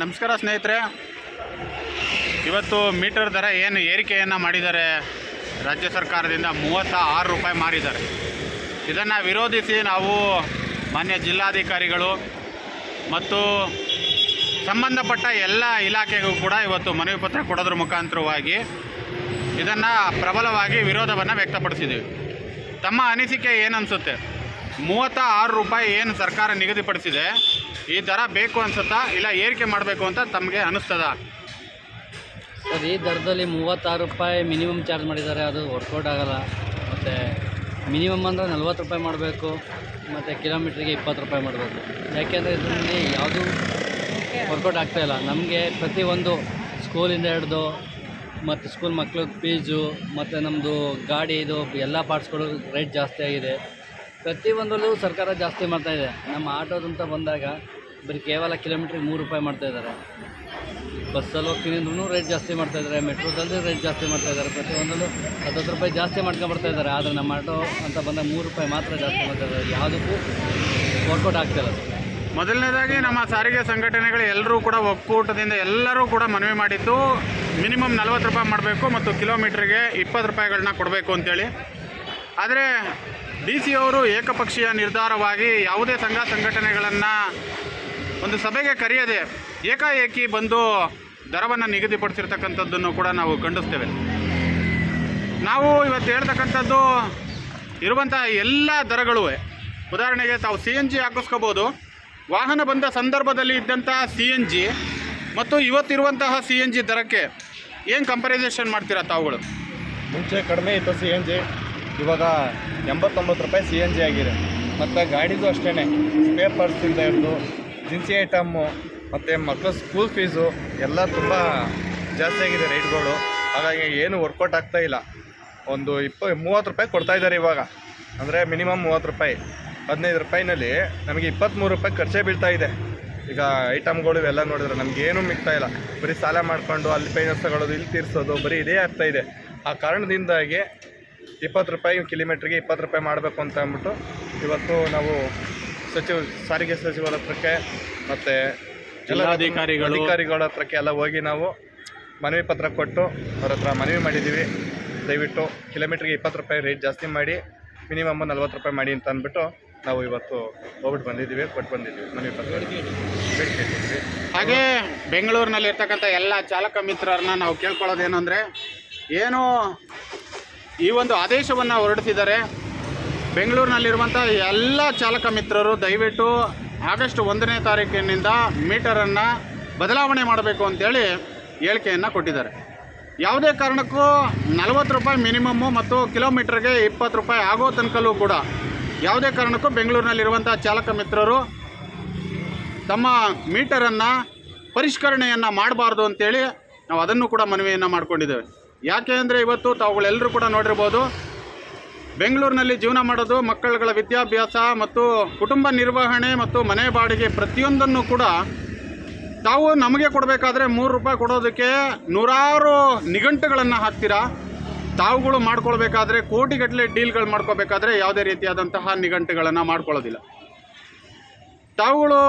ನಮಸ್ಕಾರ ಸ್ನೇಹಿತರೆ. ಇವತ್ತು ಮೀಟರ್ ದರ ಏನು ಏರಿಕೆಯನ್ನು ಮಾಡಿದ್ದಾರೆ ರಾಜ್ಯ ಸರ್ಕಾರದಿಂದ 36 ರೂಪಾಯಿ ಮಾರಿದ್ದಾರೆ. ಇದನ್ನು ವಿರೋಧಿಸಿ ನಾವು ಮಾನ್ಯ ಜಿಲ್ಲಾಧಿಕಾರಿಗಳು ಮತ್ತು ಸಂಬಂಧಪಟ್ಟ ಎಲ್ಲ ಇಲಾಖೆಗೂ ಕೂಡ ಇವತ್ತು ಮನವಿ ಪತ್ರ ಕೊಡೋದ್ರ ಮುಖಾಂತರವಾಗಿ ಇದನ್ನು ಪ್ರಬಲವಾಗಿ ವಿರೋಧವನ್ನು ವ್ಯಕ್ತಪಡಿಸಿದ್ದೀವಿ. ತಮ್ಮ ಅನಿಸಿಕೆ ಏನನ್ಸುತ್ತೆ? 36 ರೂಪಾಯಿ ಏನು ಸರ್ಕಾರ ನಿಗದಿಪಡಿಸಿದೆ, ಈ ದರ ಬೇಕು ಅನಿಸುತ್ತಾ ಇಲ್ಲ ಏರಿಕೆ ಮಾಡಬೇಕು ಅಂತ ತಮಗೆ ಅನಿಸ್ತದ? ಸರ್, ಈ ದರದಲ್ಲಿ 36 ರೂಪಾಯಿ ಮಿನಿಮಮ್ ಚಾರ್ಜ್ ಮಾಡಿದ್ದಾರೆ. ಅದು ವರ್ಕೌಟ್ ಆಗೋಲ್ಲ. ಮತ್ತು ಮಿನಿಮಮ್ ಅಂದರೆ 40 ರೂಪಾಯಿ ಮಾಡಬೇಕು, ಮತ್ತು ಕಿಲೋಮೀಟ್ರಿಗೆ 20 ರೂಪಾಯಿ ಮಾಡಬೇಕು. ಯಾಕೆಂದರೆ ಇದರಲ್ಲಿ ಯಾವುದೂ ವರ್ಕೌಟ್ ಆಗ್ತಾಯಿಲ್ಲ. ನಮಗೆ ಪ್ರತಿಯೊಂದು ಸ್ಕೂಲಿಂದ ಹಿಡಿದು ಮತ್ತು ಸ್ಕೂಲ್ ಮಕ್ಳಿಗೆ ಫೀಸು ಮತ್ತು ನಮ್ಮದು ಗಾಡಿದು ಎಲ್ಲ ಪಾರ್ಟ್ಸ್ಗಳು ರೇಟ್ ಜಾಸ್ತಿ ಆಗಿದೆ. ಪ್ರತಿಯೊಂದರಲ್ಲೂ ಸರ್ಕಾರ ಜಾಸ್ತಿ ಮಾಡ್ತಾಯಿದೆ. ನಮ್ಮ ಆಟೋದಂತ ಬಂದಾಗ ಬರೀ ಕೇವಲ ಕಿಲೋಮೀಟ್ರಿಗೆ 3 ರೂಪಾಯಿ ಮಾಡ್ತಾಯಿದ್ದಾರೆ. ಬಸ್ಸಲ್ಲಿ ಹೋಗ್ತೀನಿ ಅಂದ್ರೂ ರೇಟ್ ಜಾಸ್ತಿ ಮಾಡ್ತಾಯಿದ್ದಾರೆ, ಮೆಟ್ರೋದಲ್ಲಿ ರೇಟ್ ಜಾಸ್ತಿ ಮಾಡ್ತಾಯಿದ್ದಾರೆ. ಪ್ರತಿಯೊಂದಲ್ಲೂ 10 ರೂಪಾಯಿ ಜಾಸ್ತಿ ಮಾಡ್ಕೊಂಬರ್ತಾಯಿದ್ದಾರೆ. ಆದರೆ ನಮ್ಮ ಆಟೋ ಅಂತ ಬಂದಾಗ 3 ರೂಪಾಯಿ ಮಾತ್ರ ಜಾಸ್ತಿ ಮಾಡ್ತಾಯಿದ್ದಾರೆ. ಯಾವುದಕ್ಕೂ ವರ್ಕೌಟ್ ಆಗ್ತಾಯಿಲ್ಲ. ಮೊದಲನೇದಾಗಿ ನಮ್ಮ ಸಾರಿಗೆ ಸಂಘಟನೆಗಳು ಎಲ್ಲರೂ ಕೂಡ ಒಕ್ಕೂಟದಿಂದ ಎಲ್ಲರೂ ಕೂಡ ಮನವಿ ಮಾಡಿದ್ದು ಮಿನಿಮಮ್ 40 ರೂಪಾಯಿ ಮಾಡಬೇಕು ಮತ್ತು ಕಿಲೋಮೀಟ್ರಿಗೆ 20 ರೂಪಾಯಿಗಳನ್ನ ಕೊಡಬೇಕು ಅಂತೇಳಿ. ಆದರೆ DC ಅವರು ಏಕಪಕ್ಷೀಯ ನಿರ್ಧಾರವಾಗಿ ಯಾವುದೇ ಸಂಘ ಸಂಘಟನೆಗಳನ್ನು ಒಂದು ಸಭೆಗೆ ಕರೆಯದೆ ಏಕಾಏಕಿ ಬಂದು ದರವನ್ನು ನಿಗದಿಪಡಿಸಿರ್ತಕ್ಕಂಥದ್ದನ್ನು ಕೂಡ ನಾವು ಖಂಡಿಸ್ತೇವೆ. ನಾವು ಇವತ್ತು ಹೇಳ್ತಕ್ಕಂಥದ್ದು ಇರುವಂಥ ಎಲ್ಲ ದರಗಳು, ಉದಾಹರಣೆಗೆ ತಾವು CNG ಹಾಕಿಸ್ಕೋಬೋದು. ವಾಹನ ಬಂದ ಸಂದರ್ಭದಲ್ಲಿ ಇದ್ದಂತಹ CNG ಮತ್ತು ಇವತ್ತಿರುವಂತಹ CNG ದರಕ್ಕೆ ಏನು ಕಂಪ್ಯಾರಿಸೇಷನ್ ಮಾಡ್ತೀರಾ ತಾವುಗಳು? ಮುಂಚೆ ಕಡಿಮೆ ಇತ್ತು CNG, ಇವಾಗ 89 ರೂಪಾಯಿ CNG ಆಗಿದೆ. ಮತ್ತು ಗಾಡಿದು ಅಷ್ಟೇ, ಸ್ಪೇರ್ ಪಾರ್ಟ್ಸಿಂದ ಹಿಡಿದು ದಿನಸಿ ಐಟಮ್ಮು ಮತ್ತು ಮಕ್ಕಳ ಸ್ಕೂಲ್ ಫೀಸು ಎಲ್ಲ ತುಂಬ ಜಾಸ್ತಿ ಆಗಿದೆ ರೇಟ್ಗಳು. ಹಾಗಾಗಿ ಏನು ವರ್ಕೌಟ್ ಆಗ್ತಾಯಿಲ್ಲ. ಒಂದು 30 ರೂಪಾಯಿ ಕೊಡ್ತಾಯಿದ್ದಾರೆ ಇವಾಗ. ಅಂದರೆ ಮಿನಿಮಮ್ 30 ರೂಪಾಯಿ. 15 ರೂಪಾಯಿನಲ್ಲಿ ನಮಗೆ 23 ರೂಪಾಯಿ ಖರ್ಚೇ ಬೀಳ್ತಾ ಇದೆ. ಈಗ ಐಟಮ್ಗಳು ಇವೆಲ್ಲ ನೋಡಿದ್ರೆ ನಮಗೇನೂ ಮಿಗ್ತಾಯಿಲ್ಲ. ಬರೀ ಸಾಲ ಮಾಡಿಕೊಂಡು ಅಲ್ಲಿ ಫೈನಾನ್ಸ್ ತಗೊಳ್ಳೋದು, ಇಲ್ಲಿ ತೀರಿಸೋದು, ಬರೀ ಇದೇ ಆಗ್ತಾಯಿದೆ. ಆ ಕಾರಣದಿಂದಾಗಿ 20 ರೂಪಾಯಿ ಕಿಲೋಮೀಟ್ರಿಗೆ 20 ರೂಪಾಯಿ ಮಾಡಬೇಕು ಅಂತ ಅಂದ್ಬಿಟ್ಟು ಇವತ್ತು ನಾವು ಸಾರಿಗೆ ಸಚಿವರ ಹತ್ರಕ್ಕೆ ಮತ್ತು ಅಧಿಕಾರಿಗಳ ಹತ್ರಕ್ಕೆ ಎಲ್ಲ ಹೋಗಿ ನಾವು ಮನವಿ ಪತ್ರ ಕೊಟ್ಟು ಅವ್ರ ಹತ್ರ ಮನವಿ ಮಾಡಿದ್ದೀವಿ. ದಯವಿಟ್ಟು ಕಿಲೋಮೀಟ್ರಿಗೆ 20 ರೂಪಾಯಿ ರೇಟ್ ಜಾಸ್ತಿ ಮಾಡಿ, ಮಿನಿಮಮ್ 40 ರೂಪಾಯಿ ಮಾಡಿ ಅಂತ ಅಂದ್ಬಿಟ್ಟು ನಾವು ಇವತ್ತು ಕೊಟ್ಟು ಬಂದಿದ್ದೀವಿ ಮನವಿ ಪತ್ರ ಬೇಡಿಕೆ. ಹಾಗೆ ಬೆಂಗಳೂರಿನಲ್ಲಿರ್ತಕ್ಕಂಥ ಎಲ್ಲ ಚಾಲಕ ಮಿತ್ರರನ್ನ ನಾವು ಕೇಳ್ಕೊಳ್ಳೋದೇನು ಅಂದರೆ, ಏನು ಈ ಒಂದು ಆದೇಶವನ್ನು ಹೊರಡಿಸಿದ್ದಾರೆ ಬೆಂಗಳೂರಿನಲ್ಲಿರುವಂಥ ಎಲ್ಲ ಚಾಲಕ ಮಿತ್ರರು ದಯವಿಟ್ಟು ಆಗಸ್ಟ್ 1ನೇ ತಾರೀಕಿನಿಂದ ಮೀಟರನ್ನು ಬದಲಾವಣೆ ಮಾಡಬೇಕು ಅಂತೇಳಿ ಹೇಳಿಕೆಯನ್ನು ಕೊಟ್ಟಿದ್ದಾರೆ. ಯಾವುದೇ ಕಾರಣಕ್ಕೂ 40 ರೂಪಾಯಿ ಮಿನಿಮಮ್ಮು ಮತ್ತು ಕಿಲೋಮೀಟ್ರಿಗೆ 20 ರೂಪಾಯಿ ಆಗೋ ತನಕಲ್ಲೂ ಕೂಡ ಯಾವುದೇ ಕಾರಣಕ್ಕೂ ಬೆಂಗಳೂರಿನಲ್ಲಿರುವಂಥ ಚಾಲಕ ಮಿತ್ರರು ತಮ್ಮ ಮೀಟರನ್ನು ಪರಿಷ್ಕರಣೆಯನ್ನು ಮಾಡಬಾರ್ದು ಅಂತೇಳಿ ನಾವು ಅದನ್ನು ಕೂಡ ಮನವಿಯನ್ನು ಮಾಡಿಕೊಂಡಿದ್ದೇವೆ. ಯಾಕೆ ಅಂದರೆ ಇವತ್ತು ತಾವುಗಳೆಲ್ಲರೂ ಕೂಡ ನೋಡಿರ್ಬೋದು, ಬೆಂಗಳೂರಿನಲ್ಲಿ ಜೀವನ ಮಾಡೋದು, ಮಕ್ಕಳುಗಳ ವಿದ್ಯಾಭ್ಯಾಸ ಮತ್ತು ಕುಟುಂಬ ನಿರ್ವಹಣೆ ಮತ್ತು ಮನೆ ಬಾಡಿಗೆ ಪ್ರತಿಯೊಂದನ್ನು ಕೂಡ ತಾವು ನಮಗೆ ಕೊಡಬೇಕಾದ್ರೆ 3 ರೂಪಾಯಿ ಕೊಡೋದಕ್ಕೆ ನೂರಾರು ನಿಘಂಟುಗಳನ್ನು ಹಾಕ್ತೀರಾ. ತಾವುಗಳು ಮಾಡ್ಕೊಳ್ಬೇಕಾದ್ರೆ ಕೋಟಿಗಟ್ಟಲೆ ಡೀಲ್ಗಳು ಮಾಡ್ಕೋಬೇಕಾದ್ರೆ ಯಾವುದೇ ರೀತಿಯಾದಂತಹ ನಿಘಂಟುಗಳನ್ನು ಮಾಡ್ಕೊಳ್ಳೋದಿಲ್ಲ. ತಾವುಗಳು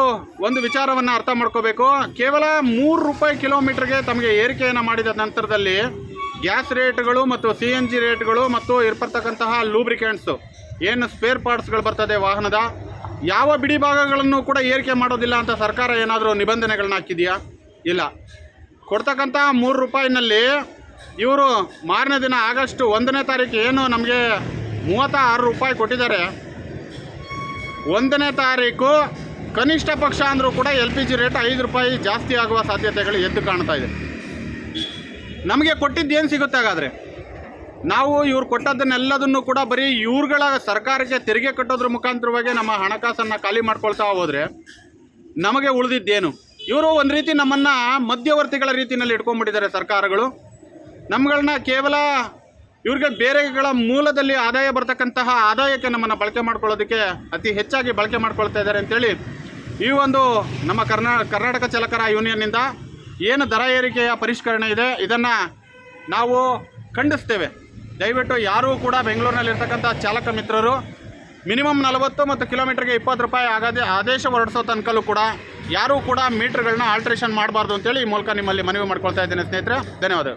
ಒಂದು ವಿಚಾರವನ್ನು ಅರ್ಥ ಮಾಡ್ಕೋಬೇಕು. ಕೇವಲ 3 ರೂಪಾಯಿ ಕಿಲೋಮೀಟ್ರಿಗೆ ತಮಗೆ ಏರಿಕೆಯನ್ನು ಮಾಡಿದ ನಂತರದಲ್ಲಿ ಗ್ಯಾಸ್ ರೇಟ್ಗಳು ಮತ್ತು CNG ರೇಟ್ಗಳು ಮತ್ತು ಇರ್ತಕ್ಕಂತಹ ಲೂಬ್ರಿಕೆಂಟ್ಸು ಏನು ಸ್ಪೇರ್ ಪಾರ್ಟ್ಸ್ಗಳು ಬರ್ತದೆ ವಾಹನದ, ಯಾವ ಬಿಡಿ ಭಾಗಗಳನ್ನು ಕೂಡ ಏರಿಕೆ ಮಾಡೋದಿಲ್ಲ ಅಂತ ಸರ್ಕಾರ ಏನಾದರೂ ನಿಬಂಧನೆಗಳನ್ನ ಹಾಕಿದೆಯಾ? ಇಲ್ಲ. ಕೊಡ್ತಕ್ಕಂಥ 3 ರೂಪಾಯಿನಲ್ಲಿ ಇವರು ಮಾರನೇ ದಿನ ಆಗಸ್ಟ್ 1ನೇ ತಾರೀಕು ಏನು ನಮಗೆ 36 ರೂಪಾಯಿ ಕೊಟ್ಟಿದ್ದಾರೆ, 1ನೇ ತಾರೀಕು ಕನಿಷ್ಠ ಪಕ್ಷ ಅಂದರೂ ಕೂಡ LPG ರೇಟ್ 5 ರೂಪಾಯಿ ಜಾಸ್ತಿ ಆಗುವ ಸಾಧ್ಯತೆಗಳು ಎದ್ದು ಕಾಣ್ತಾ ಇದೆ. ನಮಗೆ ಕೊಟ್ಟಿದ್ದೇನು ಸಿಗುತ್ತೆ? ಹಾಗಾದರೆ ನಾವು ಇವ್ರು ಕೊಟ್ಟದ್ದನ್ನೆಲ್ಲದನ್ನು ಕೂಡ ಬರೀ ಇವ್ರುಗಳ ಸರ್ಕಾರಕ್ಕೆ ತೆರಿಗೆ ಕಟ್ಟೋದ್ರ ಮುಖಾಂತರವಾಗಿ ನಮ್ಮ ಹಣಕಾಸನ್ನು ಖಾಲಿ ಮಾಡ್ಕೊಳ್ತಾ ಹೋದರೆ ನಮಗೆ ಉಳಿದಿದ್ದೇನು? ಇವರು ಒಂದು ರೀತಿ ನಮ್ಮನ್ನು ಮಧ್ಯವರ್ತಿಗಳ ರೀತಿಯಲ್ಲಿ ಇಟ್ಕೊಂಡ್ಬಿಟ್ಟಿದ್ದಾರೆ ಸರ್ಕಾರಗಳು. ನಮ್ಮಗಳನ್ನ ಕೇವಲ ಇವ್ರಿಗೆ ಬೇರೆಗಳ ಮೂಲದಲ್ಲಿ ಆದಾಯ ಬರ್ತಕ್ಕಂತಹ ಆದಾಯಕ್ಕೆ ನಮ್ಮನ್ನು ಬಳಕೆ ಮಾಡ್ಕೊಳ್ಳೋದಕ್ಕೆ ಅತಿ ಹೆಚ್ಚಾಗಿ ಬಳಕೆ ಮಾಡ್ಕೊಳ್ತಾ ಇದ್ದಾರೆ ಅಂತೇಳಿ ಈ ಒಂದು ನಮ್ಮ ಕರ್ನಾಟಕ ಚಾಲಕರ ಯೂನಿಯನ್ನಿಂದ ಏನು ದರ ಏರಿಕೆಯ ಪರಿಷ್ಕರಣೆ ಇದೆ ಇದನ್ನು ನಾವು ಖಂಡಿಸ್ತೇವೆ. ದಯವಿಟ್ಟು ಯಾರೂ ಕೂಡ ಬೆಂಗಳೂರಿನಲ್ಲಿರ್ತಕ್ಕಂಥ ಚಾಲಕ ಮಿತ್ರರು ಮಿನಿಮಮ್ 40 ಮತ್ತು ಕಿಲೋಮೀಟ್ರಿಗೆ 20 ರೂಪಾಯಿ ಆದೇಶ ಹೊರಡಿಸೋ ತನಕಲ್ಲೂ ಕೂಡ ಯಾರೂ ಕೂಡ ಮೀಟ್ರ್ಗಳನ್ನ ಆಲ್ಟ್ರೇಷನ್ ಮಾಡಬಾರ್ದು ಅಂತೇಳಿ ಈ ಮೂಲಕ ನಿಮ್ಮಲ್ಲಿ ಮನವಿ ಮಾಡ್ಕೊಳ್ತಾ ಇದ್ದೇನೆ ಸ್ನೇಹಿತರೆ. ಧನ್ಯವಾದ.